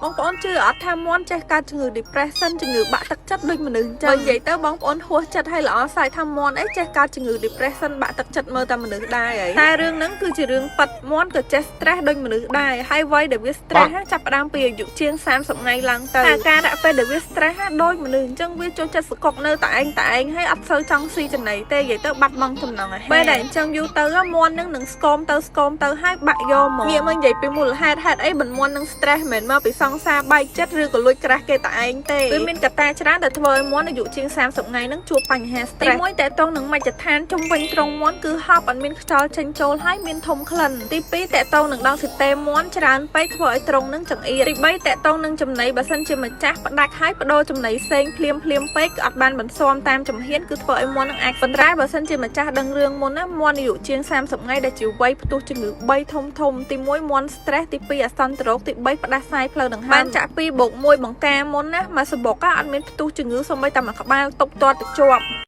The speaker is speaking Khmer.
បងប្អូនជឿអត់ថាមន់ចេះកើតជំងឺ depression ជំងឺបាក់ទឹកចិត្តដូចមនុស្សអញ្ចឹងបើនិយាយទៅបងប្អូនហួសចិត្តឲ្យល្អសាយថាមន់អីចេះកើតជំងឺ depression បាក់ទឹកចិត្តមើលតែមនុស្សដែរហើយតែរឿងហ្នឹងគឺជារឿងប៉ັດមន់ក៏ចេះ stress ដូចមនុស្សដែរហើយវ័យដែលវា stress ចាប់ផ្ដើមពីអាយុជាង30ថ្ងៃឡើងទៅតែការដាក់ពេលដែលវា stress ដូចមនុស្សអញ្ចឹងវាចូលចិត្តសកុកនៅតែឯងហើយអត់សូវចង់ស៊ីចំណីទេនិយាយទៅបាត់បង់ចំណងឯងពេលដែលអញ្ចឹងយូរទៅមន់នឹងស្គមទៅហើយបាក់យកមកងាកមកនិយាយពីមូលហេតុអីមិនមន់នឹង stress មិនមកពីសង្សារបែកចិត្តឬក៏លួចក្រាស់គេតែឯងទេគឺមានកត្តាច្រើនដែលធ្វើឲ្យមន់អាយុជាង30ថ្ងៃនឹងជួបបញ្ហា stress ទី1តកតងនឹងមជ្ឈដ្ឋានជុំវិញទ្រង់មន់គឺហប់អត់មានខ្យល់ចេញចូលហើយមានធំក្លិនទី2តកតងនឹងដងស៊ីតេមន់ច្រើនពេកធ្វើឲ្យទ្រង់នឹងចង្អៀតទី3តកតងនឹងចំណីបើសិនជាម្ចាស់ផ្ដាច់ហើយបដូរចំណីផ្សេងភ្លាមពេកក៏អត់បានបន្ស៊ាំតាមចំហៀនគឺធ្វើឲ្យមន់នឹងអាចប៉ុន្តែបើសិនជាម្ចាស់ដឹងរឿងមុនណាមន់អាយុជាង30ថ្ងៃដែលជាវ័យផ្ទុះជំងឺ3ធំទី1មន់ stress ទី2អសន្នរោគទី3ផ្ដាសាយផ្លូវដង្ហើមបានចាក់2+1បង្ការមុនណាមកសបុកអត់មានផ្ទុះជំងឺសូម្បីតែមួយក្បាលតុបទាត់ទៅជាប់